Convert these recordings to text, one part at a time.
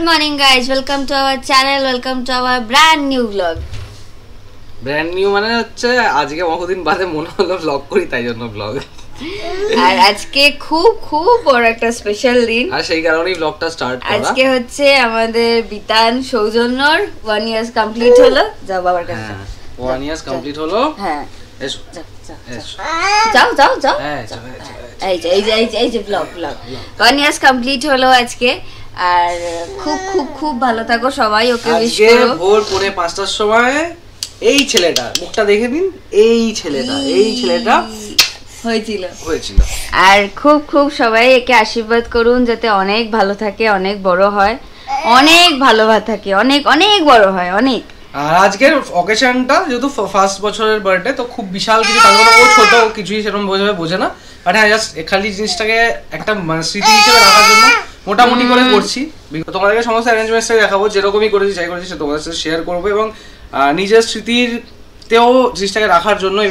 morning guys, welcome to our channel, welcome to our brand new vlog. Brand new মানে হচ্ছে আজকে বহুদিন বাদে মনে হলো ব্লগ করি, তাই জন্য ব্লগ। আর আজকে খুব খুব বড় একটা স্পেশাল দিন, আর সেই কারণেই ব্লগটা স্টার্ট করা। আজকে হচ্ছে আমাদের বিতান সৌজন্যর 1 years কমপ্লিট হলো। যাও বাবার কাছে। 1 years কমপ্লিট হলো। হ্যাঁ এসো যাও যাও যাও। হ্যাঁ এই যে ব্লগ 1 years কমপ্লিট হলো আজকে। আর খুব খুব খুব ভালো থাকো সবাই, ওকে উইশ করো। ভোর 4:05টার সময় এই ছেলেটা মুখটা দেখে নিন, এই ছেলেটা হয়েছিল। আর খুব খুব সবাই একে আশীর্বাদ করুন যাতে অনেক ভালো থাকে, অনেক বড় হয়, অনেক ভালো থাকে, অনেক অনেক বড় হয়, অনেক। আর আজকের অকেশনটা যেহেতু ফার্স্ট বছরের বার্থডে, তো খুব বিশাল কিছু থাকবে না, ও ছোট কিছুই সেরকম বোঝে না, বাট হ্যাঁ জাস্ট খালি জিনিসটাকে একটা স্মৃতি হিসেবে রাখার জন্য মোটামুটি করে করছি। তোমাদেরকে সমস্ত অ্যারেঞ্জমেন্টসটাই দেখাবো, যেরকমই করেছি সে তোমাদের সাথে শেয়ার করবো, এবং নিজের স্মৃতিতেও জিনিসটাকে রাখার জন্য এই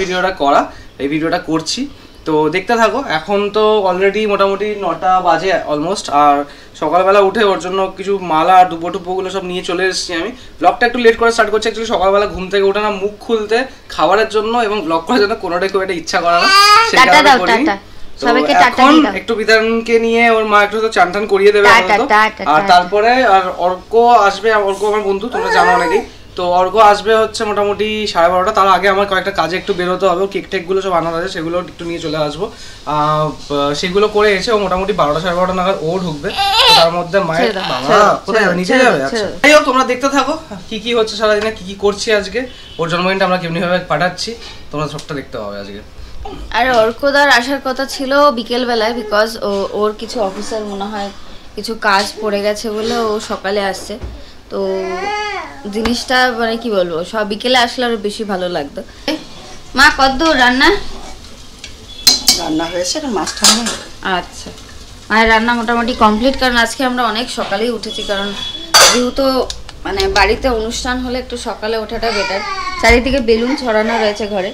ভিডিওটা করছি। তো দেখতে থাকো। এখন তো অলরেডি মোটামুটি 9টা বাজে অলমোস্ট, আর সকালবেলা উঠে ওর জন্য কিছু মালা আর দুপোগুলো সব নিয়ে চলে এসেছি। আমি ব্লগটা একটু লেট করে স্টার্ট করছি, অ্যাকচুয়ালি সকালবেলা ঘুম থেকে ওঠে না, মুখ খুলতে খাবারের জন্য এবং ব্লগ করার জন্য কোনোটাই খুব একটা ইচ্ছা করে না, সেই কারণে করিনি। এখন একটু বিধানকে নিয়ে ওর মা একটু চান টান করিয়ে দেবে, আর তারপরে আর অর্ক আসবে। অর্ক আমার বন্ধু, তোমরা জানো অনেকেই। তো অর্ক আসবে হচ্ছে মোটামুটি 12:30। তার আগে আমার কয়েকটা কাজে একটু বেরোতে হবে, কেক টেকগুলো সব আনার আছে, সেগুলো একটু নিয়ে চলে আসবো। সেগুলো করে এসে ও মোটামুটি 12টা 12:30 নাগাদ ও ঢুকবে। তার মধ্যে মায়ের কোথায় যাবে, নিচে যাবে। আচ্ছা যাই হোক, তোমরা দেখতে থাকো কি হচ্ছে সারাদিনে, কি করছি আজকে, ওর জন্মদিনটা আমরা কেমনিভাবে পাঠাচ্ছি, তোমরা সবটা দেখতে হবে আজকে। আর অর্কদার আসার কথা ছিল বিকেল বেলায়, বিকজ ওর কিছু অফিসার মনে হয় কিছু কাজ পড়ে গেছে বলে ও সকালে আসছে। তো জিনিসটা মানে কি বলবো, সব বিকেলে আসলে আরো বেশি ভালো লাগতো। মা কতদূর রান্না হয়েছে? মাছটা আচ্ছা, মায়ের রান্না মোটামুটি কমপ্লিট, কারণ আজকে আমরা অনেক সকালেই উঠেছি, কারণ যেহেতু মানে বাড়িতে অনুষ্ঠান হলে একটু সকালে ওঠাটা বেটার। চারিদিকে বেলুন ছড়ানো রয়েছে ঘরে।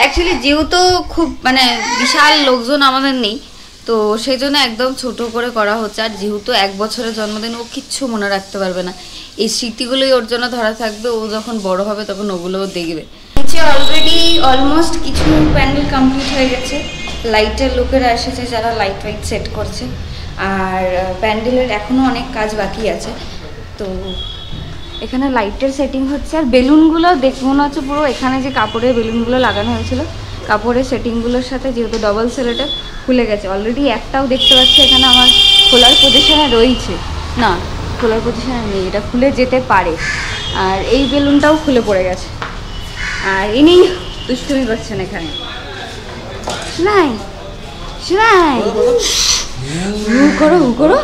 অ্যাকচুয়ালি যেহেতু খুব মানে বিশাল লোকজন আমাদের নেই, তো সেই জন্য একদম ছোট করে করা হচ্ছে। আর যেহেতু 1 বছরের জন্মদিন, ও কিচ্ছু মনে রাখতে পারবে না, এই স্মৃতিগুলোই ওর জন্য ধরা থাকবে। ও যখন বড় হবে তখন ওগুলোও দেখবে। নিচে অলরেডি অলমোস্ট কিছু প্যান্ডেল কমপ্লিট হয়ে গেছে, লাইটের লোকেরা এসেছে যারা লাইট সেট করছে, আর প্যান্ডেলের এখনও অনেক কাজ বাকি আছে। তো এখানে লাইটের সেটিং হচ্ছে, আর বেলুনগুলো দেখে মনে হচ্ছে পুরো এখানে যে কাপড়ের বেলুনগুলো লাগানো হয়েছিল, কাপড়ের সেটিংগুলোর সাথে যেহেতু ডবল সেলেটে খুলে গেছে। অলরেডি একটাও দেখতে পাচ্ছি এখানে আমার খোলার পজিশনে রয়েছে, না খোলার পজিশনে নেই, এটা খুলে যেতে পারে। আর এই বেলুনটাও খুলে পড়ে গেছে। আর ইনি দুষ্টুমি করছেন এখানে, শোনাই হু করো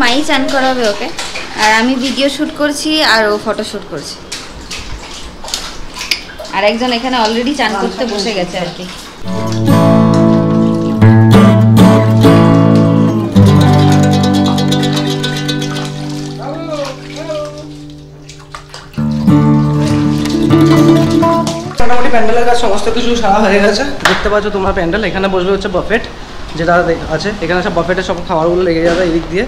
মাই চান করাবে ওকে, আর আমি ভিডিও শুট করছি আর ও ফটো শুট করছি। আর একজন এখানে অলরেডি চান করতে বসে গেছে আর কি। মোটামুটি প্যান্ডেলের কাজ সমস্ত কিছু সারা হয়ে গেছে। দেখতে পাচ্ছ তোমরা প্যান্ডেল, এখানে বসবে হচ্ছে বাফেট, যেটা আছে। এখানে সব বাফেটের সব খাবারগুলো লেগে যাবে এদিক দিয়ে।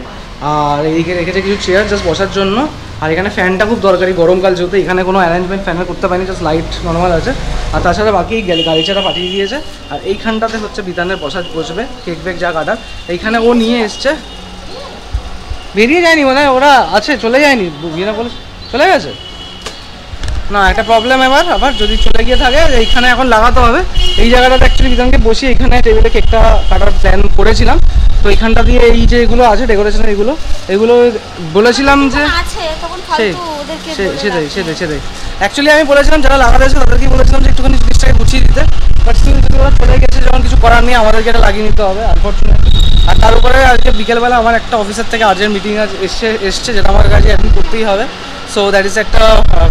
আর এইদিকে রেখেছে কিছু চেয়ার জাস্ট বসার জন্য। আর এখানে ফ্যানটা খুব দরকারি গরমকাল যেহেতু, এখানে কোনো অ্যারেঞ্জমেন্ট ফ্যানের করতে পারিনি, জাস্ট লাইট নর্মাল আছে। আর তাছাড়া বাকি গাড়ি ছাড়া পাঠিয়ে দিয়েছে। আর এইখানটাতে হচ্ছে বিতানের বসবে কেক বেক যা কাটার। এইখানে ও নিয়ে এসছে, বেরিয়ে যায়নি মনে হয়, ওরা আছে চলে যায়নি, বিয়ে বলে চলে গেছে না। একটা প্রবলেম আবার যদি চলে গিয়ে থাকে, এইখানে এখন লাগাতে হবে। এই জায়গাটাতে অ্যাকচুয়ালি বিধানকে বসিয়ে এখানে টেবিলে কেকটা কাটার প্ল্যান করেছিলাম। তো এইখানটা দিয়ে এই যে এগুলো আছে ডেকোরেশনের এগুলো বলেছিলাম যে সেটাই অ্যাকচুয়ালি আমি বলেছিলাম যারা লাগাতে আছে তাদেরকেই বলেছিলাম যে একটুখানি জিনিসটাকে গুছিয়ে দিতে। বাট যদি ওরা চলে গেছে যখন কিছু করার নেই, আমাদেরকে এটা লাগিয়ে নিতে হবে আনফর্চুনেটলি। আর তার উপরে আজকে বিকেলবেলা আমার একটা অফিসের থেকে আর্জেন্ট মিটিং এসছে যেটা আমার কাছে অ্যাটেন্ড করতেই হবে। সো দ্যাট ইজ একটা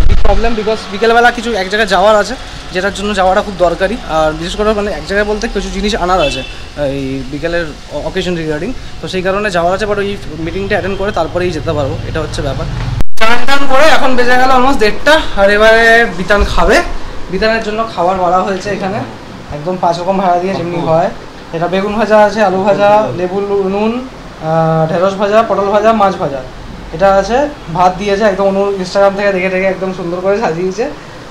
বিগ প্রবলেম, বিকজ বিকেলবেলা কিছু এক জায়গায় যাওয়ার আছে, যেটার জন্য যাওয়াটা খুব দরকারি। আর বিশেষ করে মানে এক জায়গায় বলতে কিছু জিনিস আনার আছে এই বিকেলের অকেশন রিগার্ডিং। তো সেই কারণে যাওয়ার আছে, বাট ওই মিটিংটা অ্যাটেন্ড করে তারপরেই যেতে পারবো, এটা হচ্ছে ব্যাপার। চান টান করে এখন বেজে গেল অলমোস্ট 1:30। আর এবারে বিতান খাবে। বিতানের জন্য খাবার বাড়া হয়েছে এখানে একদম 5 রকম ভাড়া দিয়ে যেমনি হয়। এটা বেগুন ভাজা আছে, আলু ভাজা, লেবু নুন, ঢেঁড়স ভাজা, পটল ভাজা, মাছ ভাজা। এটা আছে, ভাত দিয়েছে একদম অনু ইনস্টাগ্রাম থেকে দেখে একদম সুন্দর করে সাজিয়েছে।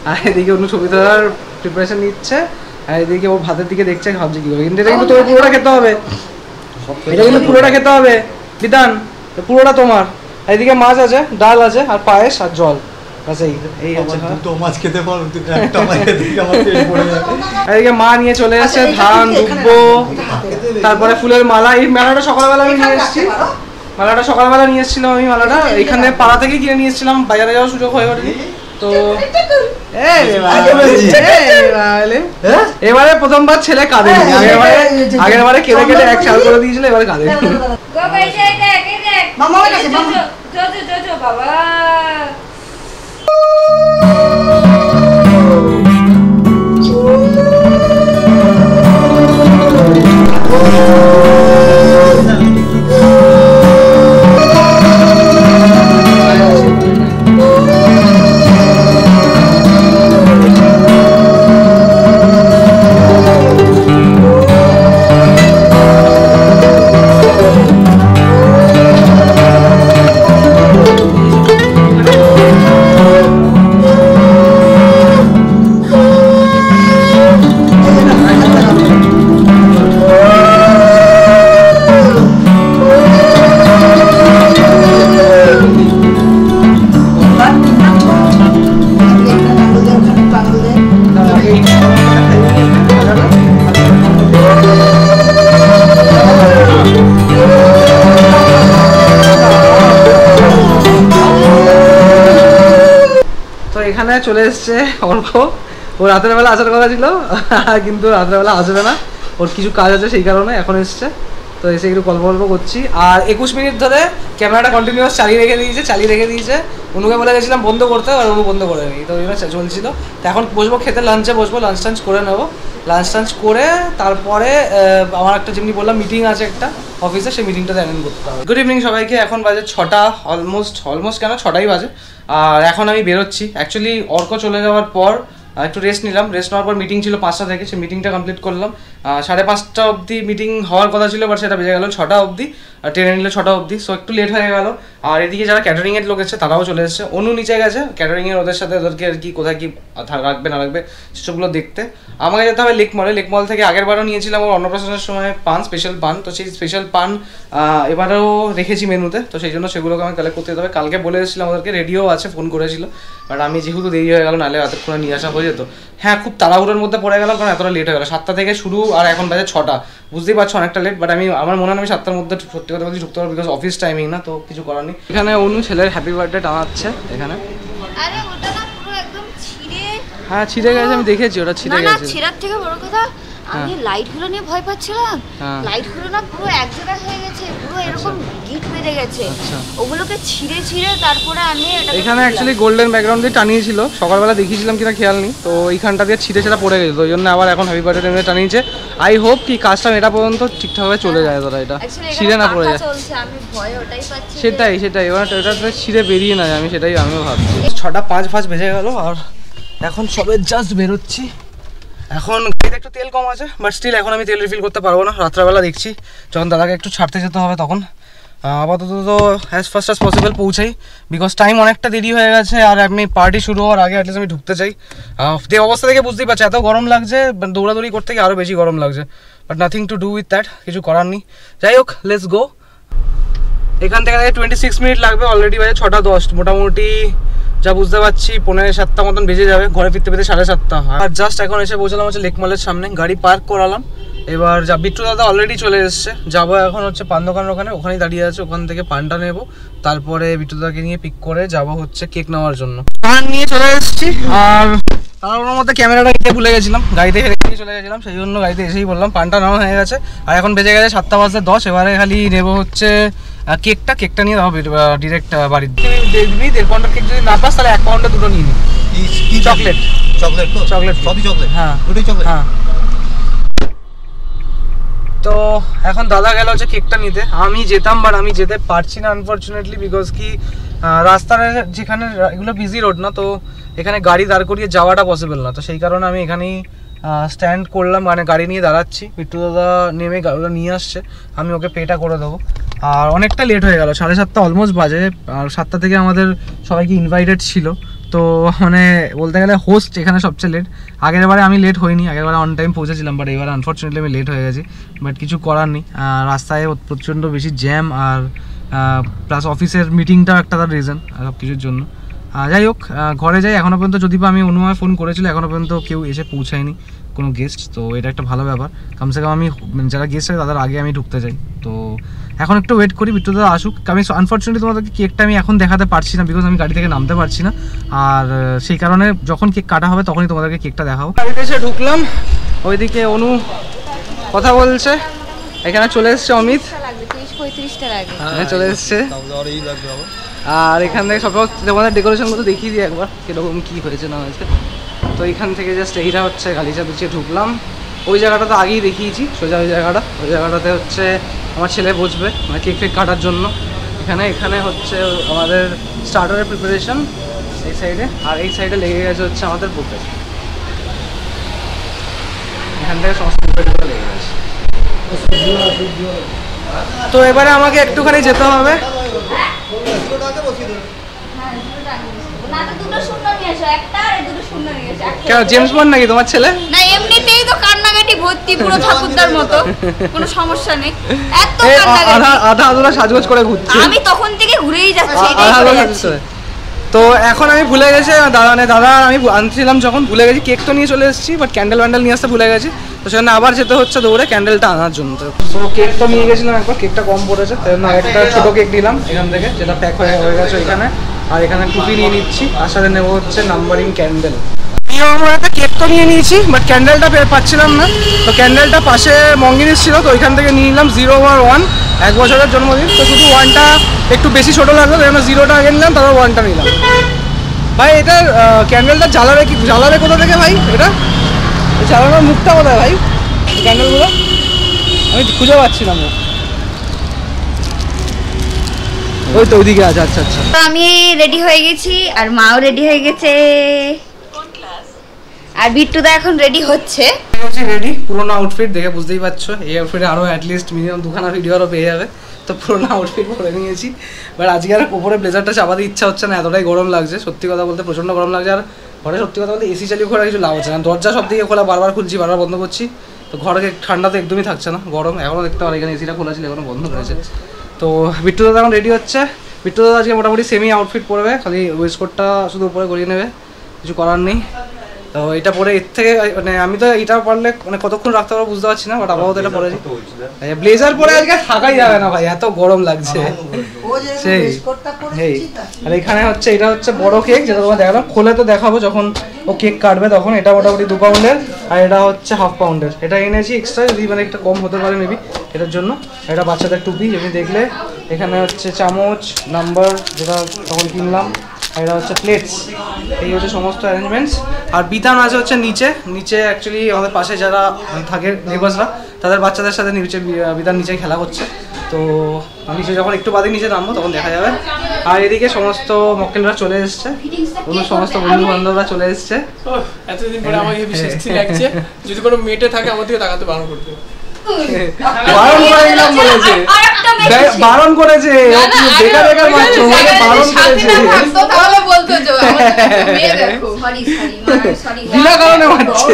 আর এদিকে অনু ছবি তোলার প্রিপারেশন নিচ্ছে। আর এদিকে ও ভাতের দিকে দেখছে, ভাবছে কি করবে। কিন্তু এটা কিন্তু তোর পুরোটা খেতে হবে, এটা কিন্তু পুরোটা খেতে হবে বিধান, পুরোটা তোমার। এদিকে মাছ আছে, ডাল আছে, আর পায়েস আর জল, বাস এই হচ্ছে। দুটো মাছ খেতে পারো, একটা মাছ খেতে আমার পেট ভরে যাবে। এদিকে মা নিয়ে চলে এসেছে ধান, দুব্বো, তারপরে ফুলের মালা। এই মেলাটা সকালবেলা আমি নিয়ে এসেছি, মালাটা এইখানে পাড়া থেকে কিনে নিয়ে এসেছিলাম, বাজারে যাওয়ার সুযোগ হয়ে ওঠেনি। তো এবারে প্রথমবার ছেলে কাঁদে, আগের বারে কেঁদে কেটে এক সাল করে দিয়েছিল, এবারে কাঁদে। এখানে চলে এসছে অর্ক। ও রাতের বেলা আসার কথা ছিল, কিন্তু রাতের বেলা আসবে না, ওর কিছু কাজ আছে সেই কারণে এখন এসছে। তো এসে একটু গল্প করছি। আর 21 মিনিট ধরে ক্যামেরাটা কন্টিনিউয়াস চালিয়ে রেখে দিয়েছে। অনুকে বলে গেছিলাম বন্ধ করতে, আর অনু বন্ধ করে নি, তো ওই চলছিল। তো এখন বসবো খেতে, লাঞ্চে বসবো, লাঞ্চ টাঞ্চ করে নেবো। লাঞ্চ করে তারপরে আমার একটা যেমনি বললাম মিটিং আছে একটা অফিসে, সেই মিটিংটাতে অ্যাটেন্ড করতে হবে। গুড ইভিনিং সবাইকে। এখন বাজে 6টা, অলমোস্ট কেন 6টাই বাজে। আর এখন আমি বেরোচ্ছি। অ্যাকচুয়ালি অর্ক চলে যাওয়ার পর একটু রেস্ট নিলাম। রেস্ট নেওয়ার পর মিটিং ছিল 5টা থেকে, সেই মিটিংটা কমপ্লিট করলাম। 5:30 অবধি মিটিং হওয়ার কথা ছিল, বাট সেটা বেজে গেল 6টা অবধি। আর ট্রেনে নিল 6টা অবধি, সো একটু লেট হয়ে গেল। আর এদিকে যারা ক্যাটারিংয়ের লোক এসেছে তারাও চলে এসেছে। অনু নিচে গেছে ক্যাটারিংয়ের ওদের সাথে, ওদেরকে আর কি কোথায় কি রাখবে না রাখবে সেসবগুলো দেখতে। আমাকে যেতে হবে লেকমল থেকে। আগেরবারও নিয়েছিলাম ওর অন্নপ্রাশনের সময় স্পেশাল পান, তো সেই স্পেশাল পান এবারেও রেখেছি মেনুতে, তো সেই জন্য সেগুলোকে আমি কালেক্ট করতে যেতে হবে। কালকে বলে এসেছিলাম ওদেরকে, রেডিও আছে, ফোন করেছিল, বাট আমি যেহেতু দেরি হয়ে গেল, নাহলে এতক্ষণে নিয়ে আসা হয়ে যেত। হ্যাঁ, খুব তাড়াহুড়োর মধ্যে পড়ে গেলাম, কারণ এতটা লেট হয়ে গেল। 7টা থেকে শুরু, আর এখন বাজে 6টা, বুঝতেই পারছো অনেকটা লেট। বাট আমার মনে হয় আমি 7টার মধ্যে সত্যি কথা বলছি ঢুকতে পারবো, বিকজ অফিস টাইমিং না, তো কিছু করার নেই। এখানে অনু ছেলের হ্যাপি বার্থডে টানাচ্ছে এখানে। আরে ওটা না পুরো একদম ছিঁড়ে, হ্যাঁ ছিঁড়ে গেছে, আমি দেখেছি ওটা ছিঁড়ে গেছে। না ছিঁড়ার থেকে বড় কথা, আমি লাইটগুলো নিয়ে ভয় পাচ্ছিলাম। লাইটগুলো না পুরো এক জায়গায় হয়ে গেছে, পুরো এরকম গিট বেঁধে গেছে। ওগুলোকে ছিঁড়ে তারপরে আমি এখানে অ্যাকচুয়ালি গোল্ডেন ব্যাকগ্রাউন্ড দিয়ে টানিয়েছিল, সকালবেলা দেখিয়েছিলাম কিনা খেয়াল নেই, তো এইখানটা দিয়ে ছিঁড়ে পড়ে গেছে, ওই জন্য আবার এখন হ্যাপি বার্থডে টানিয়েছে। আই হোপ কি কাজটা এটা পর্যন্ত ঠিকঠাকভাবে চলে যায়, তোরা এটা ছিঁড়ে না পড়ে যায়। আমি ভয় ওটাই পাচ্ছি, সেটাই এবার ওটা ছিঁড়ে বেরিয়ে না যায়, আমি সেটাই আমিও ভাবছি। 6টা 5 বেজে গেল, আর এখন সবে জাস্ট বেরোচ্ছি। এখন গাড়িতে একটু তেল কম আছে, বাট স্টিল এখন আমি তেল রিফিল করতে পারবো না, রাত্রেবেলা দেখছি যখন দাদাকে একটু ছাড়তে যেতে হবে তখন। আপাতত তো অ্যাজ ফাস্ট অ্যাজ পসিবল পৌঁছাই, বিকজ টাইম অনেকটা দেরি হয়ে গেছে, আর আমি পার্টি শুরু হওয়ার আগে অ্যাটলিস্ট আমি ঢুকতে চাই। যে অবস্থা থেকে বুঝতেই পারছি এত গরম লাগছে, দৌড়াদৌড়ি করতে গিয়ে আরও বেশি গরম লাগছে, but nothing to do with that, কিছু করার নেই। যাই হোক, লেটস গো। এখান থেকে 26 মিনিট লাগবে, অলরেডি বাজে 6:10, মোটামুটি যা বুঝতে পারছি 6:45 মতন বেজে যাবে, ঘরে ফিরতে ফিরতে 7:30 হয়। আর জাস্ট এখন এসে পৌঁছালাম হচ্ছে লেক মলের সামনে, গাড়ি পার্ক করালাম। এবার বিট্টু দাদা অলরেডি চলে এসছে, যাবো এখন হচ্ছে পান দোকানের ওখানেই দাঁড়িয়ে আছে, ওখান থেকে পানটা নেবো, তারপরে বিট্টু দাদাকে নিয়ে পিক করে যাবো হচ্ছে কেক নেওয়ার জন্য। পান নিয়ে চলে এসেছি, আর তার মধ্যে ক্যামেরাটা নিতে ভুলে গেছিলাম, গাড়িতে রেখে চলে গেছিলাম, সেই জন্য গাড়িতে এসেই বললাম পানটা নেওয়া হয়ে গেছে। আর এখন বেজে গেছে 7:10, এবারে খালি নেবো হচ্ছে কেকটা নিয়ে যাবো ডিরেক্ট বাড়িতে। দেখবি 1.5 পাউন্ডের কেক যদি না পাস তাহলে 1 পাউন্ডে দুটো নিয়ে নিই। কি চকলেট? চকলেট তো চকলেট, সবই চকলেট। হ্যাঁ ওটাই চকলেট। হ্যাঁ। তো এখন দাদা গেল হচ্ছে কেকটা নিতে, আমি যেতাম বাট আমি যেতে পারছি না আনফরচুনেটলি, বিকজ কি রাস্তার যেখানে এগুলো বিজি রোড না, তো এখানে গাড়ি দাঁড় করিয়ে যাওয়াটা পসিবল না, তো সেই কারণে আমি এখানেই স্ট্যান্ড করলাম, মানে গাড়ি নিয়ে দাঁড়াচ্ছি। বিট্টু দাদা নেমে গাড়িটা নিয়ে আসছে, আমি ওকে পেটা করে দেবো। আর অনেকটা লেট হয়ে গেল, 7:30 অলমোস্ট বাজে, আর 7টা থেকে আমাদের সবাইকে ইনভাইটেড ছিল, তো মানে বলতে গেলে হোস্ট এখানে সবচেয়ে লেট। আগের বারে আমি লেট হইনি, আগের বারে অন টাইম পৌঁছেছিলাম, বাট এবারে আনফর্চুনেটলি আমি লেট হয়ে গেছি, বাট কিছু করার নেই। রাস্তায় প্রচণ্ড বেশি জ্যাম, আর প্লাস অফিসের মিটিংটাও একটা তার রিজন সব কিছুর জন্য। যাই হোক, ঘরে যাই। এখনও পর্যন্ত যদি আমি অনুময় ফোন করেছিল, এখনও পর্যন্ত কেউ এসে পৌঁছায়নি, কোনো গেস্ট, তো এটা একটা ভালো ব্যাপার। কমসে কম আমি যারা গেস্ট আছে তাদের আগে আমি ঢুকতে চাই, তো এখন একটু ওয়েট করি বিট্টু দাদা আসুক। আমি আনফর্চুনেটলি তোমাদেরকে কেকটা আমি এখন দেখাতে পারছি না, বিকজ আমি গাড়ি থেকে নামতে পারছি না, আর সেই কারণে যখন কেক কাটা হবে তখনই তোমাদেরকে কেকটা দেখাবো। গাড়িতে এসে ঢুকলাম, ওইদিকে অনু কথা বলছে, এখানে চলে এসছে অমিত, 30-35টা লাগে চলে এসছে, তাহলে এই লাগবে আবার। আর এখান থেকে সব তোমাদের ডেকোরেশন মতো দেখিয়ে দিই একবার কীরকম কী হয়েছে না হয়েছে। তো এইখান থেকে জাস্ট এইটা হচ্ছে গালিচা বিছিয়ে ঢুকলাম, ওই জায়গাটা তো আগেই দেখিয়েছি, সোজা ওই জায়গাটাতে হচ্ছে আমার ছেলে বসবে, মানে কেক ফেক কাটার জন্য। এখানে হচ্ছে আমাদের স্টার্টারের প্রিপারেশন এই সাইডে, আর এই সাইডে লেগে গেছে হচ্ছে আমাদের বুফে, এখান থেকে সমস্ত বুফেটগুলো লেগে গেছে। তো এবারে আমাকে একটুখানি যেতে হবে, কেন জেমস বন্ড নাকি তোমার ছেলে? না, এমনিতেই তো কান্নাকাটি ভর্তি পুরো ঠাকুরদার মতো, কোনো সমস্যা নেই, এত কান্নাকাটি। আধা সাজগোজ করে ঘুরছে, আমি তখন থেকে ঘুরেই যাচ্ছি, এটাই আধা করে সাজগোজ যাচ্ছি। করে। তো এখন আমি ভুলে গেছি, দাদা আমি আনছিলাম যখন ভুলে গেছি, কেক তো নিয়ে চলে এসেছি, বাট ক্যান্ডেল ব্যান্ডেল নিয়ে আসতে ভুলে গেছি, তো সেখানে আবার যেতে হচ্ছে দৌড়ে ক্যান্ডেলটা আনার জন্য। তো কেক তো নিয়ে গেছিলাম একবার, কেকটা কম পড়েছে, তাই জন্য আরেকটা ছোটো কেক নিলাম এখান থেকে, যেটা প্যাক হয়ে গেছে এখানে। আর এখানে টুপি নিয়ে নিচ্ছি, আর সাথে নেবো হচ্ছে নাম্বারিং ক্যান্ডেল। আমরা একটা কেক তো নিয়ে নিয়েছি, বাট ক্যান্ডেলটা পাচ্ছিলাম না, তো ক্যান্ডেলটা পাশে মঙ্গিনিস ছিল, তো ওইখান থেকে নিয়ে নিলাম 0/1, 1 বছরের জন্মদিন, তো শুধু 1টা একটু বেশি ছোটো লাগলো, তাই আমরা 0টা আগে নিলাম, তারপর 1টা নিলাম। ভাই এটা ক্যান্ডেলটা জ্বালাবে কোথা থেকে ভাই? এটা জ্বালানোর মুখটা কোথায় ভাই ক্যান্ডেলগুলো? আমি খুঁজে পাচ্ছি না মুখ, ওই তো ওইদিকে আছে। আচ্ছা আচ্ছা, আমি রেডি হয়ে গেছি, আর মাও রেডি হয়ে গেছে, আর বিট্টুদা এখন রেডি হচ্ছে। রেডি, পুরোনো আউটফিট দেখে বুঝতেই পারছো, এই আউটফিটে আরও অ্যাটলিস্ট মিনিমাম 2খানা ভিডিও আরও পেয়ে যাবে, তো পুরোনো আউটফিট পরে নিয়েছি। বাট আজকে আর উপরে ব্লেজারটা চাপাতে ইচ্ছা হচ্ছে না, এতটাই গরম লাগছে, সত্যি কথা বলতে প্রচণ্ড গরম লাগছে। আর ঘরে সত্যি কথা বলতে এসি চালিয়ে খোলা কিছু লাভ হচ্ছে না, দরজা সব দিকে খোলা, বারবার খুলছি, বারবার বন্ধ করছি, তো ঘরে ঠান্ডা তো একদমই থাকছে না, গরম এখনও দেখতে পারো, এখানে এসিটা খোলা ছিল, এখনও বন্ধ হয়েছে। তো বিট্টু দাদা এখন রেডি হচ্ছে, বিট্টু দাদা আজকে মোটামুটি সেমি আউটফিট পরবে, খালি ওয়েস্টকোটটা শুধু উপরে গড়িয়ে নেবে, কিছু করার নেই। তো এটা পরে এর থেকে মানে আমি তো এটা পরলে মানে কতক্ষণ রাখতে পারবো বুঝতে পারছি না, বাট আপাতত এটা পরেছি। ব্লেজার পরে আজকে থাকাই যাবে না ভাই, এত গরম লাগছে সেই। আর এখানে হচ্ছে এটা হচ্ছে বড় কেক, যেটা তোমার দেখালাম, খোলে তো দেখাবো যখন ও কেক কাটবে তখন। এটা মোটামুটি 2 পাউন্ডের, আর এটা হচ্ছে 1/2 পাউন্ডের। এটা এনেছি এক্সট্রা, যদি মানে একটা কম হতে পারে মেবি এটার জন্য। এটা বাচ্চাদের টুপি, যেমনি দেখলে এখানে হচ্ছে চামচ নাম্বার, যেটা তখন কিনলাম, আর এটা হচ্ছে প্লেটস। এই হচ্ছে সমস্ত অ্যারেঞ্জমেন্টস। আর বিধান আছে হচ্ছে নিচে অ্যাকচুয়ালি আমাদের পাশে যারা থাকে নেবার্সরা, তাদের বাচ্চাদের সাথে নিচে বিধান নিচে খেলা করছে, তো নিচে যখন একটু বাদে নিচে নামবো তখন দেখা যাবে। আর এদিকে সমস্ত মক্কেলরা চলে এসছে, অন্য সমস্ত বন্ধু বান্ধবরা চলে এসছে। এতদিন পরে আমাকে বিশেষ লাগছে, যদি কোনো মেয়েটে থাকে আমার দিকে তাকাতে বারণ করতে। বারণ করে দিলাম বলেছে, বারণ করেছে, বেকার বেকার মারছো, ওকে বারণ করেছে, তাহলে বলতো যে মেয়ে দেখো সরি বিনা কারণে মারছে।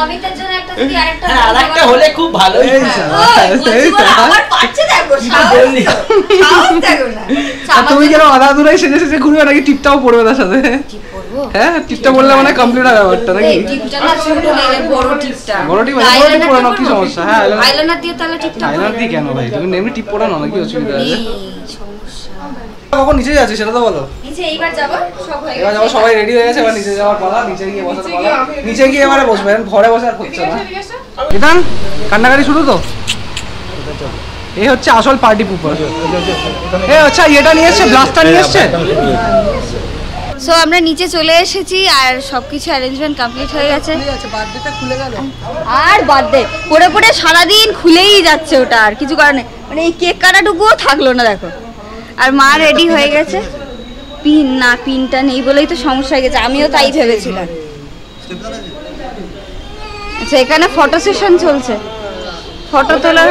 অমিতের জন্য একটা যদি আরেকটা আরেকটা হলে খুব ভালো। আমার পাচ্ছে দেখো তুমি কেন আধা আধুরাই সেজে সেজে ঘুরবে নাকি? টিপটাও পড়বে তার সাথে? হ্যাঁ, টিপটা বললে মানে কমপ্লিট হয় ব্যাপারটা নাকি? টিপটা না ছোট নেই, বড় টিপটা। বড় টিপ আছে, বড় টিপ পড়ানো কি সমস্যা? হ্যাঁ, আইলাইনার দিয়ে তাহলে টিপটা আইলাইনার দিয়ে কেন ভাই? তুমি এমনি টিপ পড়ানো নাকি, অসুবিধা আছে? সমস্যা। কখন নিচে যাচ্ছি সেটা তো বলো। নিচে এইবার যাব, সব হয়ে এবার যাবো, সবাই রেডি হয়ে গেছে, এবার নিচে যাওয়ার পালা, নিচে গিয়ে বসার পালা। নিচে গিয়ে এবারে বসবেন, ঘরে বসে আর হচ্ছে না। বিধান কান্নাকাটি শুরু তো। এই হচ্ছে আসল পার্টি পুপার। এই আচ্ছা, এটা নিয়ে এসছে, ব্লাস্টার নিয়ে এসছে। সো আমরা নিচে চলে এসেছি আর সবকিছু অ্যারেঞ্জমেন্ট কমপ্লিট হয়ে গেছে। আর বার্থডে পরে পরে সারাদিন খুলেই যাচ্ছে ওটা, আর কিছু কারণে মানে এই কেক কাটাটুকুও থাকলো না দেখো। আর মা রেডি হয়ে গেছে, পিনটা নেই বলেই তো সমস্যা হয়ে গেছে, আমিও তাই ভেবেছিলাম। আচ্ছা, এখানে ফটো সেশন চলছে, ফটো তোলার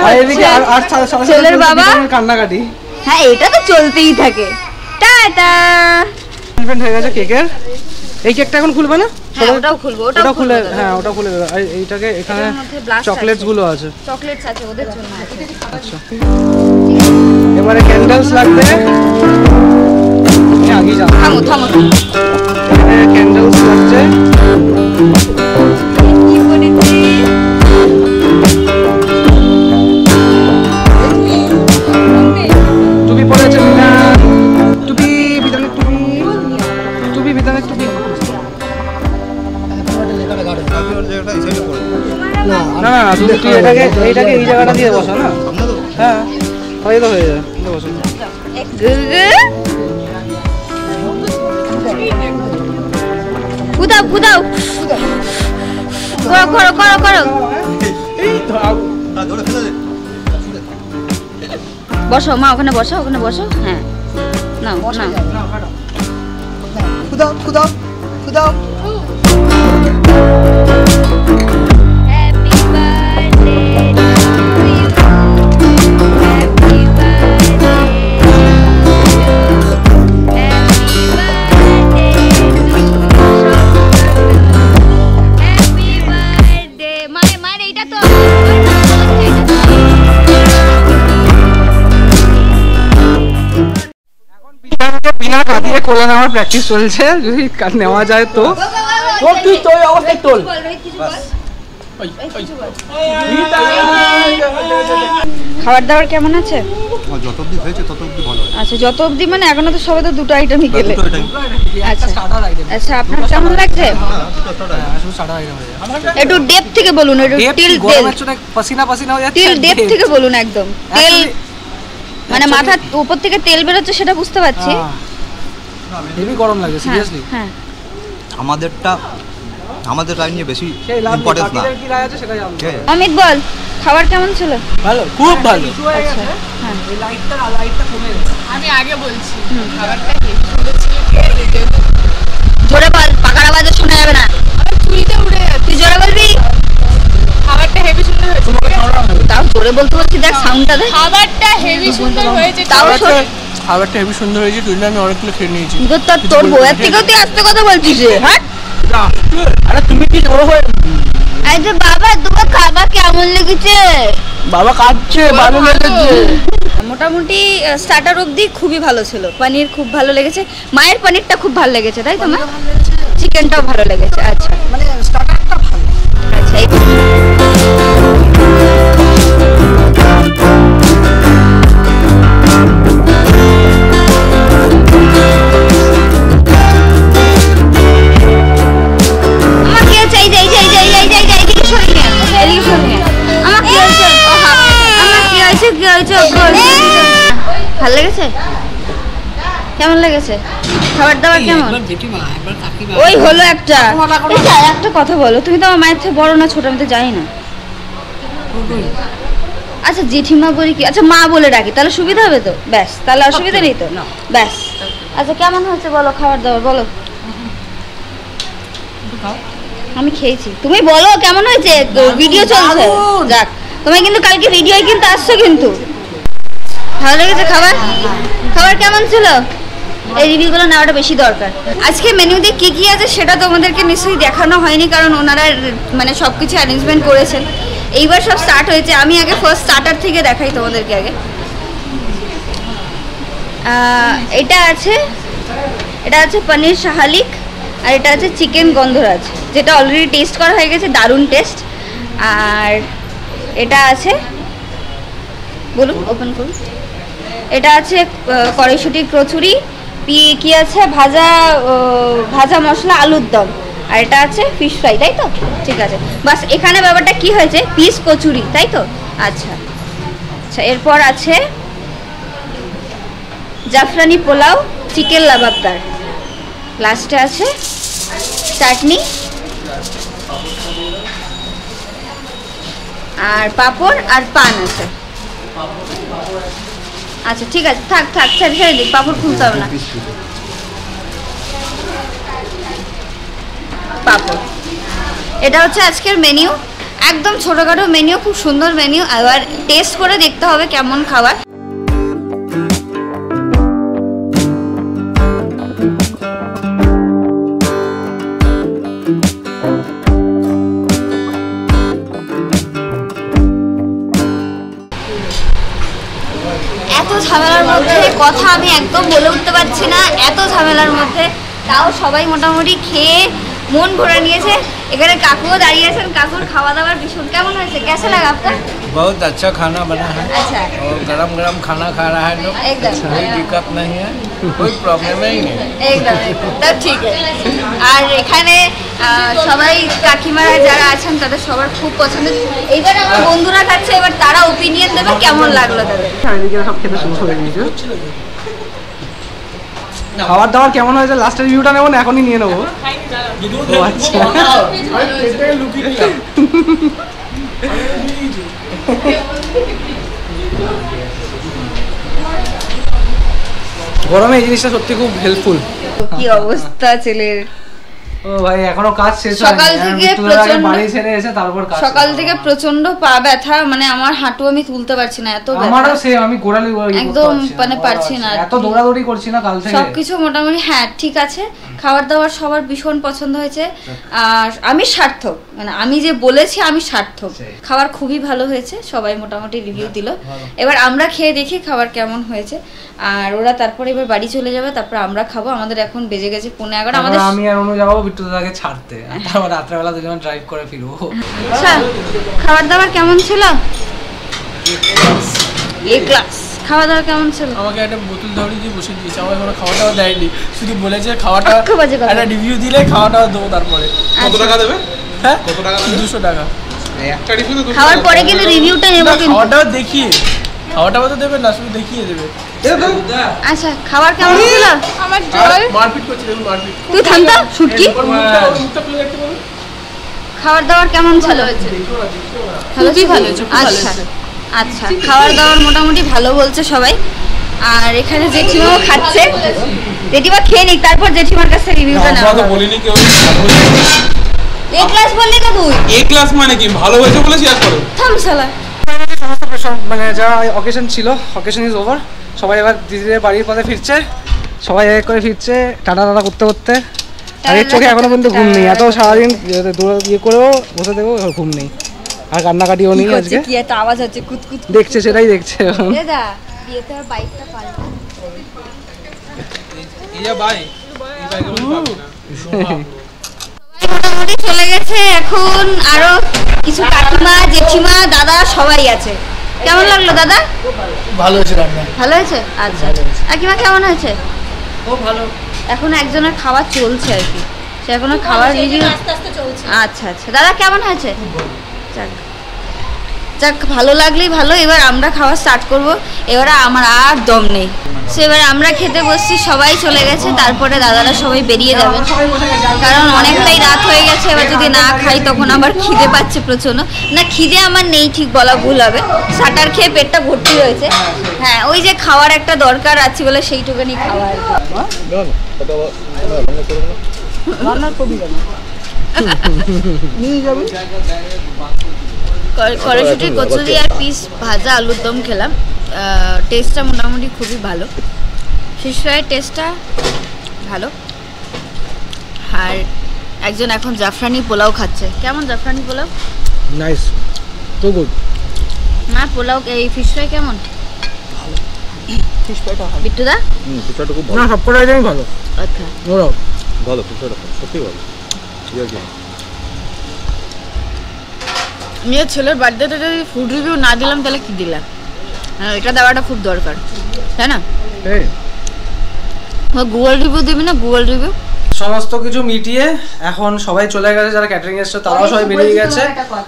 ছেলের বাবা কান্নাকাটি। হ্যাঁ, এটা তো চলতেই থাকে। টাটা হয়ে গেছে কেকের। এই কেকটা এখন খুলবে না? হ্যাঁ, ওটাও খুলবো, ওটা খুলে, হ্যাঁ ওটা খুলে দেবে। আর এইটাকে এখানে চকলেটস গুলো আছে, চকলেটস আছে ওদের জন্য আছে। আচ্ছা, এবারে ক্যান্ডেলস লাগবে। আগে যাও, থামো থামো, এখানে ক্যান্ডেলস লাগছে। কি করেছি টুপি পরেছে বিধান, টুপি বিধানের টুপি, টুপি বিধানের টুপি। না না না, তুমি এটাকে এই জায়গাটা দিয়ে বসো না। হ্যাঁ, হয়ে তো হয়ে যায়, বসো। কুদাও কুদাও, করো করো করো করো, বসো মা, ওখানে বসো, ওখানে বসো। হ্যাঁ, নাও নাও, খুদাও খুদাও খুদাও। Happy birthday to you, happy birthday, happy birthday happy birthday. মায়ের এইটা তো বিনা কাঁদিয়ে কোলে নেওয়ার প্র্যাকটিস চলছে, যদি নেওয়া যায় তো। তুই তো ওই অবস্থায় তোল। খাবার দাবার কেমন আছে? যত অব্দি হয়েছে তত অব্দি ভালো। আচ্ছা, যত অবধি মানে এখনো তো সবে তো দুটো আইটেমই গেলে। দুটো এটাই। আচ্ছা আচ্ছা, আপনার কেমন লাগছে? একটু ডেপ থেকে বলুন, একটু টিল পাসিনা পাসিনা হয়ে যাচ্ছে, টিল ডেপ থেকে বলুন। একদম তেল মানে মাথার উপর থেকে তেল বেরোচ্ছে, সেটা বুঝতে পারছি। হেভি গরম লাগে সিরিয়াসলি। হ্যাঁ, আমাদের রায় নিয়ে বেশি ইম্পর্টেন্স না। কি রায় আছে সেটাই জানবো। অমিত বল, খাবার কেমন ছিল? ভালো, খুব ভালো। আচ্ছা, হ্যাঁ, এই লাইটটা কমে গেছে। আমি আগে বলছি জোরে বল, পাকার আওয়াজে শোনা যাবে না। আমার চুরিতে উড়ে যাচ্ছে। তুই জোরে বলবি। খাবারটা হেভি সুন্দর হয়েছে। তাও জোরে বলতে বলছি, দেখ সাউন্ডটা দেখ। খাবারটা হেভি সুন্দর হয়েছে। তাও খাবারটা হেভি সুন্দর হয়েছে, তুই আমি অনেকগুলো খেয়ে নিয়েছি। তোর বউয়ের থেকেও তুই আস্তে কথা বলছিস রে। হ্যাঁ, আরে তুমি কি বড় হয়ে আচ্ছা বাবা, তোমার খাবার কেমন লেগেছে? বাবা কাঁদছে, ভালো লেগেছে। মোটামুটি স্টার্টার অবধি খুবই ভালো ছিল, পনির খুব ভালো লেগেছে, মায়ের পনিরটা খুব ভালো লেগেছে, তাই তো মা? চিকেনটাও ভালো লেগেছে। আচ্ছা মানে স্টার্টারটা ভালো। আচ্ছা, আমার কি হচ্ছে? এই যে এদিকে সরে নিয়ে, এদিকে সরে নিয়ে। আমার কি হয়েছে? আমার কি হয়েছে? কি হয়েছে? ভালো লেগেছে? কেমন লেগেছে? খাবার দাবার কেমন? ওই হলো একটা কথা বলো, তুমি তো আমার মায়ের থেকে বড় না ছোট, আমি তো জানি না। আচ্ছা জেঠিমা বলি কি, আচ্ছা মা বলে ডাকি, তাহলে সুবিধা হবে তো? ব্যাস, তাহলে অসুবিধা নেই তো? ব্যাস। আচ্ছা কেমন হয়েছে বলো খাবার দাবার বলো। আমি খেয়েছি, তুমি বলো কেমন হয়েছে? ভিডিও চলছে। যাক, তুমি কিন্তু কালকে ভিডিও কিন্তু আসছো, কিন্তু ভালো লেগেছে খাবার? খাবার কেমন ছিল? এই রিভিউগুলো নেওয়াটা বেশি দরকার। আজকে মেনুতে কি কি আছে সেটা তোমাদেরকে নিশ্চয়ই দেখানো হয়নি, কারণ ওনারা মানে সব কিছু অ্যারেঞ্জমেন্ট করেছেন। এইবার সব স্টার্ট হয়েছে, আমি আগে ফার্স্ট স্টার্টার থেকে দেখাই তোমাদেরকে আগে। এটা আছে পনির শাহালিক, আর এটা আছে চিকেন গন্ধরাজ, যেটা অলরেডি টেস্ট করা হয়ে গেছে, দারুণ টেস্ট। আর এটা আছে, বলুন ওপেন করুন, এটা আছে কড়াইশুঁটির কচুরি, কি আছে ভাজা মশলা আলুর দম, আর এটা আছে ফিশ ফ্রাই, তাই তো? ঠিক আছে, বাস এখানে ব্যাপারটা কি হয়েছে, পিস কচুরি, তাই তো? আচ্ছা আচ্ছা, এরপর আছে জাফরানি পোলাও, চিকেন লাবাবদার, লাস্টে আছে চাটনি আর পাঁপড় আর পান আছে। আচ্ছা ঠিক আছে, থাক ছেড়ে দিই, পাঁপড় খুলতে হবে না। পাঁপড়, এটা হচ্ছে আজকের মেনু, একদম ছোটখাটো মেনু, খুব সুন্দর মেনু। আবার টেস্ট করে দেখতে হবে কেমন খাবার। এত ঝামেলার মধ্যে কথা আমি একদম বলে উঠতে পারছি না, এত ঝামেলার মধ্যে তাও সবাই মোটামুটি খেয়ে মন ভরে নিয়েছে। এখানে কাকুও দাঁড়িয়ে আছেন, কাকুর খাওয়া দাওয়ার ভীষণ কেমন হয়েছে? कैसा लगा आपका? बहुत अच्छा खाना बना है अच्छा, और गरम गरम खाना खा रहा है लोग, एकदम कोई दिक्कत नहीं है, कोई प्रॉब्लम ही नहीं। একদম তব ঠিক আছে। আর এখানে সবাই কাকিমারা যারা আছেন তাদের সবার খুব পছন্দ। এইবার আমার বন্ধুরা খাচ্ছে, এবার তারা ওপিনিয়ন দেবে কেমন লাগলো তাদের। সব খেতে শুরু করে দিয়েছে। খাবার দাবার কেমন হয়েছে লাস্টের রিভিউটা নেবো না, এখনই নিয়ে নেবো। ও আচ্ছা, গরমে এই জিনিসটা সত্যি খুব হেল্পফুল। কি অবস্থা ছেলের, ও ভাই এখনো কাজ শেষ হয়নি, সকাল থেকে প্রচন্ড বাড়ি ছেড়ে এসে তারপর কাজ। সকাল থেকে প্রচন্ড পা ব্যথা, মানে আমার হাঁটু আমি তুলতে পারছি না, এত ব্যথা। আমারও সে, আমি গোড়ালি একদম মানে পারছি না, এত দৌড়াদৌড়ি করছি না কাল থেকে। সবকিছু মোটামুটি হ্যাঁ ঠিক আছে। খাবার দাবার সবার ভীষণ পছন্দ হয়েছে, আর আমি সার্থক, মানে আমি যে বলেছি আমি সার্থক। খাবার খুবই ভালো হয়েছে, সবাই মোটামুটি রিভিউ দিল। এবার আমরা খেয়ে দেখি খাবার কেমন হয়েছে, আর ওরা তারপরে এবার বাড়ি চলে যাবে, তারপর আমরা খাবো। আমাদের এখন বেজে গেছে 11:30। আমাদের আমি আর অনু যাবো বিট্টু দাদাকে ছাড়তে, তারপর রাত্রেবেলা দুজন ড্রাইভ করে ফিরবো। আচ্ছা খাবার দাবার কেমন ছিল? এ ক্লাস। খাওয়া দাওয়া কেমন ছিল? আমাকে একটা বোতল ধরে দিয়ে বসে দিয়েছে, আমার কোনো খাওয়া দাওয়া দেয়নি, শুধু বলেছে খাওয়াটা একটা রিভিউ দিলে খাওয়াটা দেবো তারপরে। কত টাকা দেবে? হ্যাঁ কত টাকা দেবে? 200 টাকা। একটা রিভিউ তো 200 খাওয়ার পরে কিন্তু রিভিউটা নেব, কিন্তু খাওয়াটাও দেখিয়ে, খাওয়াটাও তো দেবে না, শুধু দেখিয়ে দেবে। আচ্ছা খাবার কেমন ছিল? আমার জল মারপিট করছে, দেখুন মারপিট। তুই থামতা শুটকি। মুখটা খুলে দেখতে পারো। খাবার দাবার কেমন ছিল? খুবই ভালো হয়েছে, খুব ভালো আচ্ছা হয়েছে। আচ্ছা খাবার দাবার মোটামুটি ভালো বলছে সবাই। আর এখানে জেঠিমাও খাচ্ছে, জেঠিমা খেয়ে নিক, তারপর জেঠিমার কাছে রিভিউটা আমরা নেওয়া তো হবে। বলিনি কেউ ভালো হয়েছে। এ ক্লাস বললি তো তুই, এ ক্লাস মানে কি ভালো হয়েছে বলে শেয়ার করো। থাম শালা। মানে যা অকেশন ছিল, অকেশন ইজ ওভার। সবাই এবার দিদিদের বাড়ির পথে ফিরছে, সবাই এক করে ফিরছে টাটা টাটা করতে করতে। আর এর চোখে এখনো পর্যন্ত ঘুম নেই, এত সারাদিন ইয়ে করেও বসে থেকেও ঘুম নেই, আর কান্নাকাটিও নেই আজকে। কি একটা আওয়াজ হচ্ছে কুতকুত। দেখছে, সেটাই দেখছে এখন। দাদা বিয়েতে আর বাইকটা পাল্টা। এই যা ভাই, এই বাইকে বলি পাবি না। মোটামুটি চলে গেছে, এখন আরো কিছু কাকিমা জেঠিমা দাদা সবাই আছে। কেমন লাগলো দাদা? ভালো হয়েছে রান্না। ভালো হয়েছে? আচ্ছা কাকিমা কেমন হয়েছে? খুব ভালো। এখন একজনের খাওয়া চলছে আর কি, সে এখনো খাওয়ার রিভিউ আস্তে আস্তে চলছে। আচ্ছা আচ্ছা দাদা কেমন হয়েছে? যাক যাক ভালো লাগলেই ভালো। এবার আমরা খাওয়া স্টার্ট করব। এবারে আমার আর দম নেই। সো এবার আমরা খেতে বসছি, সবাই চলে গেছে, তারপরে দাদারা সবাই বেরিয়ে যাবেন কারণ অনেকটাই রাত হয়ে গেছে। এবার যদি না খাই তখন আবার খিদে পাচ্ছে প্রচণ্ড। না খিদে আমার নেই ঠিক বলা ভুল হবে, শাটার খেয়ে পেটটা ভর্তি হয়েছে। হ্যাঁ ওই যে খাওয়ার একটা দরকার আছে বলে সেইটুকুনি খাওয়া আর কড়াইশুটির কচুরি আর পিস ভাজা আলুর দম খেলাম। টেস্টটা মোটামুটি খুবই ভালো, ফিশ ফ্রাইয়ের টেস্টটা ভালো। আর একজন এখন জাফরানি পোলাও খাচ্ছে। কেমন জাফরানি পোলাও? নাইস, তো গুড। না পোলাও এই ফিশ ফ্রাই কেমন? বিট্টুদা? পিঠাটা খুব না, সব কটা আইটেমই ভালো। আচ্ছা ভালো, পিঠাটা সত্যি ভালো। ঠিক আছে, মেয়ের ছেলের বার্থডেতে যদি ফুড রিভিউ না দিলাম তাহলে কি দিলাম? হ্যাঁ এটা দেওয়াটা খুব দরকার, তাই না? গুগল রিভিউ দিবি না? গুগল রিভিউ সমস্ত কিছু মিটিয়ে এখন সবাই চলে গেছে, যারা ক্যাটারিং এসছে তারাও সবাই বেরিয়ে গেছে,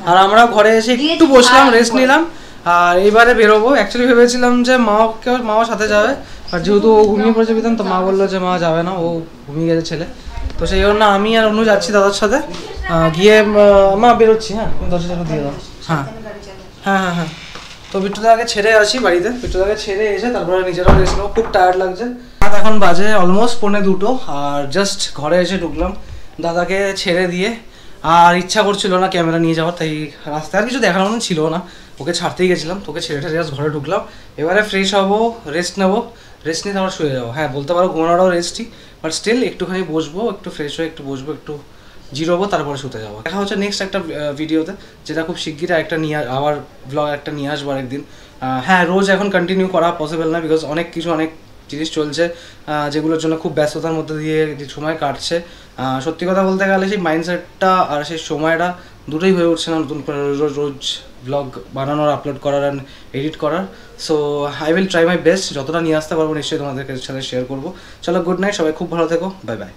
আর আমরা ঘরে এসে একটু বসলাম, রেস্ট নিলাম। আর এইবারে বেরোবো। অ্যাকচুয়ালি ভেবেছিলাম যে মাও সাথে যাবে, আর যেহেতু ও ঘুমিয়ে পড়েছে বিধান, তো মা বললো যে মা যাবে না, ও ঘুমিয়ে গেছে ছেলে। তো সেই জন্য আমি আর অনু যাচ্ছি দাদার সাথে। গিয়ে মা বেরোচ্ছি। হ্যাঁ তুমি দরজাটা দিয়ে দাও। হ্যাঁ হ্যাঁ হ্যাঁ হ্যাঁ তো বিট্টুদাকে ছেড়ে আসি বাড়িতে। বিট্টুদাকে ছেড়ে এসে তারপরে নিজেরাও রেস্ট নেবো, খুব টায়ার্ড লাগছে। এখন বাজে অলমোস্ট 1:45, আর জাস্ট ঘরে এসে ঢুকলাম দাদাকে ছেড়ে দিয়ে। আর ইচ্ছা করছিল না ক্যামেরা নিয়ে যাওয়ার, তাই রাস্তায় আর কিছু দেখার মতন ছিল না, ওকে ছাড়তেই গেছিলাম। তোকে ছেড়েটা জাস্ট ঘরে ঢুকলাম। এবারে ফ্রেশ হবো, রেস্ট নেবো, রেস্ট নিয়ে তারপর শুয়ে যাবো। হ্যাঁ বলতে পারো ঘুমানোটাও রেস্টই, বাট স্টিল একটুখানি বসবো, একটু ফ্রেশ হয়ে একটু বসবো, একটু জিরোবো, তারপরে শুতে যাবো। দেখা হচ্ছে নেক্সট একটা ভিডিওতে, যেটা খুব শিগগিরই একটা আবার ব্লগ একটা নিয়ে আসবো একদিন। হ্যাঁ রোজ এখন কন্টিনিউ করা পসিবল না, বিকজ অনেক জিনিস চলছে যেগুলোর জন্য খুব ব্যস্ততার মধ্যে দিয়ে সময় কাটছে। সত্যি কথা বলতে গেলে সেই মাইন্ডসেটটা আর সেই সময়টা দুটোই হয়ে উঠছে না নতুন করে রোজ ব্লগ বানানোর, আপলোড করার অ্যান্ড এডিট করার। So I will try my best, যতটা নিয়ে আসতে পারবো নিশ্চয়ই তোমাদের সাথে শেয়ার করবো। চলো গুড নাইট, সবাই খুব ভালো থেকো, বাই বাই।